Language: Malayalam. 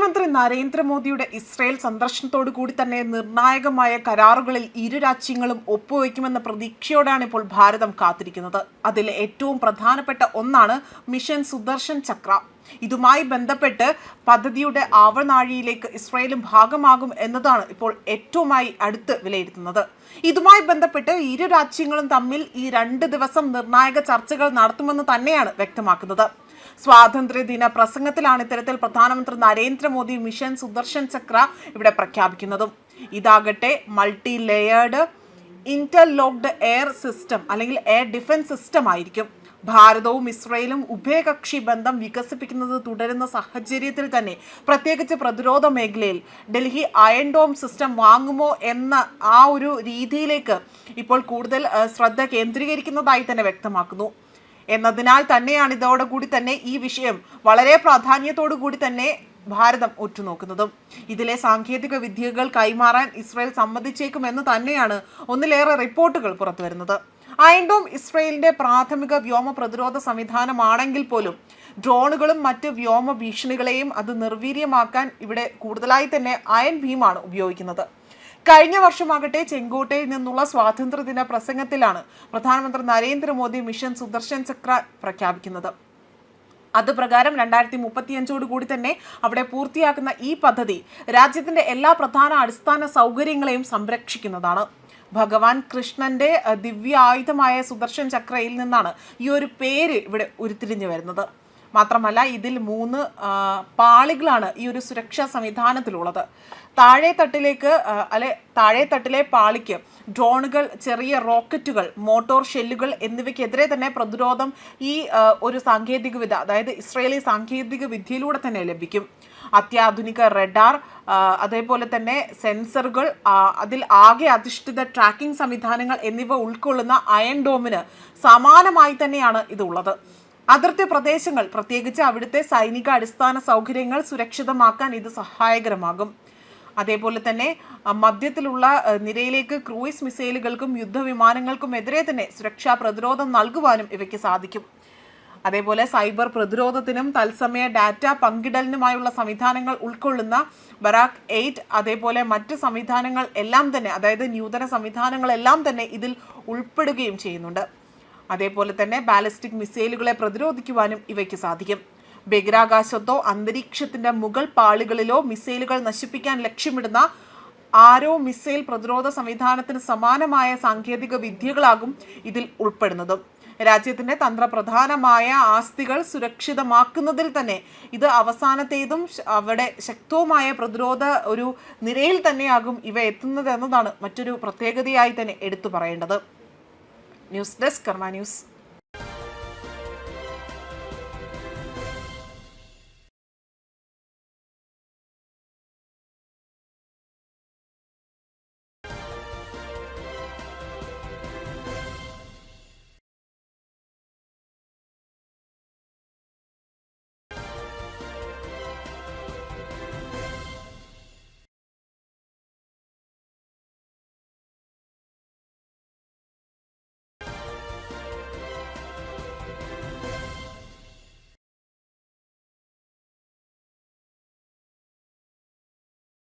പ്രധാനമന്ത്രി നരേന്ദ്രമോദിയുടെ ഇസ്രയേൽ സന്ദർശനത്തോടു കൂടി തന്നെ നിർണായകമായ കരാറുകളിൽ ഇരു രാജ്യങ്ങളും ഒപ്പുവെക്കുമെന്ന പ്രതീക്ഷയോടാണ് ഇപ്പോൾ ഭാരതം കാത്തിരിക്കുന്നത്. അതിൽ ഏറ്റവും പ്രധാനപ്പെട്ട ഒന്നാണ് മിഷൻ സുദർശൻ ചക്ര. ഇതുമായി ബന്ധപ്പെട്ട് പദ്ധതിയുടെ ആവനാഴിയിലേക്ക് ഇസ്രയേലും ഭാഗമാകും എന്നതാണ് ഇപ്പോൾ ഏറ്റവുമായി അടുത്ത് വിലയിരുത്തുന്നത്. ഇതുമായി ബന്ധപ്പെട്ട് ഇരു രാജ്യങ്ങളും തമ്മിൽ ഈ 2 ദിവസം നിർണായക ചർച്ചകൾ നടത്തുമെന്ന് തന്നെയാണ് വ്യക്തമാക്കുന്നത്. സ്വാതന്ത്ര്യദിന പ്രസംഗത്തിലാണ് ഇത്തരത്തിൽ പ്രധാനമന്ത്രി നരേന്ദ്രമോദി മിഷൻ സുദർശൻ ചക്ര ഇവിടെ പ്രഖ്യാപിക്കുന്നതും. ഇതാകട്ടെ multi layered interlocked air system അല്ലെങ്കിൽ എയർ ഡിഫൻസ് സിസ്റ്റം ആയിരിക്കും. ഭാരതവും ഇസ്രയേലും ഉഭയകക്ഷി ബന്ധം വികസിപ്പിക്കുന്നത് തുടരുന്ന സാഹചര്യത്തിൽ തന്നെ പ്രത്യേകിച്ച് പ്രതിരോധ മേഖലയിൽ ഡൽഹി അയൺ ഡോം സിസ്റ്റം വാങ്ങുമോ എന്ന ആ ഒരു രീതിയിലേക്ക് ഇപ്പോൾ കൂടുതൽ ശ്രദ്ധ കേന്ദ്രീകരിക്കുന്നതായി തന്നെ വ്യക്തമാക്കുന്നു. എന്നതിനാൽ തന്നെയാണ് ഇതോടുകൂടി തന്നെ ഈ വിഷയം വളരെ പ്രാധാന്യത്തോടു കൂടി തന്നെ ഭാരതം ഉറ്റുനോക്കുന്നതും. ഇതിലെ സാങ്കേതിക വിദ്യകൾ കൈമാറാൻ ഇസ്രയേൽ സമ്മതിച്ചേക്കുമെന്ന് തന്നെയാണ് ഒന്നിലേറെ റിപ്പോർട്ടുകൾ പുറത്തുവരുന്നത്. അയൺ ഡോം ഇസ്രയേലിന്റെ പ്രാഥമിക വ്യോമ പ്രതിരോധ സംവിധാനമാണെങ്കിൽ പോലും ഡ്രോണുകളും മറ്റ് വ്യോമ ഭീഷണികളെയും അത് നിർവീര്യമാക്കാൻ ഇവിടെ കൂടുതലായി തന്നെ അയൺ ഭീമാണ് ഉപയോഗിക്കുന്നത്. കഴിഞ്ഞ വർഷമാകട്ടെ ചെങ്കോട്ടയിൽ നിന്നുള്ള സ്വാതന്ത്ര്യദിന പ്രസംഗത്തിലാണ് പ്രധാനമന്ത്രി നരേന്ദ്രമോദി മിഷൻ സുദർശൻ ചക്ര പ്രഖ്യാപിക്കുന്നത്. അത് പ്രകാരം 2035 കൂടി തന്നെ അവിടെ പൂർത്തിയാക്കുന്ന ഈ പദ്ധതി രാജ്യത്തിന്റെ എല്ലാ പ്രധാന അടിസ്ഥാന സൗകര്യങ്ങളെയും സംരക്ഷിക്കുന്നതാണ്. ഭഗവാൻ കൃഷ്ണന്റെ ദിവ്യ ആയുധമായ സുദർശൻ ചക്രയിൽ നിന്നാണ് ഈ ഒരു പേര് ഇവിടെ ഉരുത്തിരിഞ്ഞു വരുന്നത്. മാത്രമല്ല ഇതിൽ 3 പാളികളാണ് ഈ ഒരു സുരക്ഷാ സംവിധാനത്തിലുള്ളത്. താഴെ തട്ടിലെ പാളിക്ക് ഡ്രോണുകൾ, ചെറിയ റോക്കറ്റുകൾ, മോട്ടോർ ഷെല്ലുകൾ എന്നിവയ്ക്കെതിരെ തന്നെ പ്രതിരോധം ഈ ഒരു സാങ്കേതികവിദ്യ, അതായത് ഇസ്രയേലി സാങ്കേതിക വിദ്യയിലൂടെ തന്നെ ലഭിക്കും. അത്യാധുനിക റഡാർ, അതേപോലെ തന്നെ സെൻസറുകൾ, അതിൽ ആകെ അധിഷ്ഠിത ട്രാക്കിംഗ് സംവിധാനങ്ങൾ എന്നിവ ഉൾക്കൊള്ളുന്ന അയൺ ഡോമിന് സമാനമായി തന്നെയാണ് ഇതുള്ളത്. അതിർത്തി പ്രദേശങ്ങൾ, പ്രത്യേകിച്ച് അവിടുത്തെ സൈനിക അടിസ്ഥാന സൗകര്യങ്ങൾ സുരക്ഷിതമാക്കാൻ ഇത് സഹായകരമാകും. അതേപോലെ തന്നെ മധ്യത്തിലുള്ള നിരയിലേക്ക് ക്രൂയിസ് മിസൈലുകൾക്കും യുദ്ധവിമാനങ്ങൾക്കും എതിരെ തന്നെ സുരക്ഷാ പ്രതിരോധം നൽകുവാനും ഇവയ്ക്ക് സാധിക്കും. അതേപോലെ സൈബർ പ്രതിരോധത്തിനും തത്സമയ ഡാറ്റ പങ്കിടലിനുമായുള്ള സംവിധാനങ്ങൾ ഉൾക്കൊള്ളുന്ന ബറാക്ക് 8, അതേപോലെ മറ്റ് സംവിധാനങ്ങൾ എല്ലാം തന്നെ, അതായത് നൂതന സംവിധാനങ്ങളെല്ലാം തന്നെ ഇതിൽ ഉൾപ്പെടുകയും ചെയ്യുന്നുണ്ട്. അതേപോലെ തന്നെ ബാലിസ്റ്റിക് മിസൈലുകളെ പ്രതിരോധിക്കുവാനും ഇവയ്ക്ക് സാധിക്കും. ബഹിരാകാശത്തോ അന്തരീക്ഷത്തിന്റെ മുകൾ പാളികളിലോ മിസൈലുകൾ നശിപ്പിക്കാൻ ലക്ഷ്യമിടുന്ന ആരോ മിസൈൽ പ്രതിരോധ സംവിധാനത്തിന് സമാനമായ സാങ്കേതിക വിദ്യകളാകും ഇതിൽ ഉൾപ്പെടുന്നതും. രാജ്യത്തിന്റെ തന്ത്രപ്രധാനമായ ആസ്തികൾ സുരക്ഷിതമാക്കുന്നതിൽ തന്നെ ഇത് അവസാനത്തേതും അവിടെ ശക്തവുമായ പ്രതിരോധ ഒരു നിരയിൽ തന്നെയാകും ഇവ എത്തുന്നത് എന്നതാണ് മറ്റൊരു പ്രത്യേകതയായി തന്നെ എടുത്തു പറയേണ്ടത്. ന്യൂസ് ഡെസ്ക് കർമ്മ ന്യൂസ്.